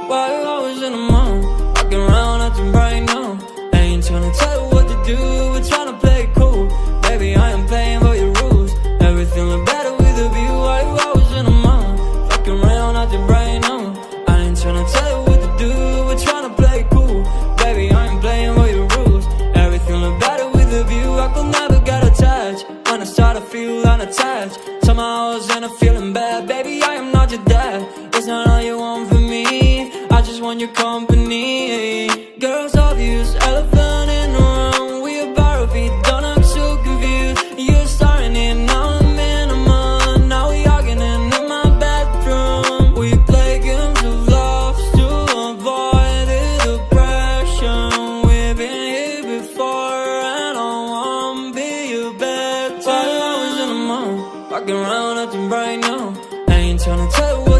Why you always in the mood? Walking around acting right now. Ain't tryna tell you what to do, we're tryna play it cool. Baby, I am playing by your rules. Everything look better with a view. Why you always in the mood? Walking around acting right now. I ain't tryna tell you what to do, we're tryna play it cool. Baby, I am playing by your rules. Everything look better with a view. I could never get attached. When I start to feel unattached, somehow I was in a feeling bad. Baby, I am not your dad. It's not all you want from me, I just want your company. Girls obvious, elephant in the room. We about our feet, don't act so confused. You're starting it, now I'm in a month. Now we arguing in my bedroom. We play games of love to avoid the depression. We've been here before and I won't be your bed. Why you always in the mood? Walking around acting right now. I ain't tryna tell you what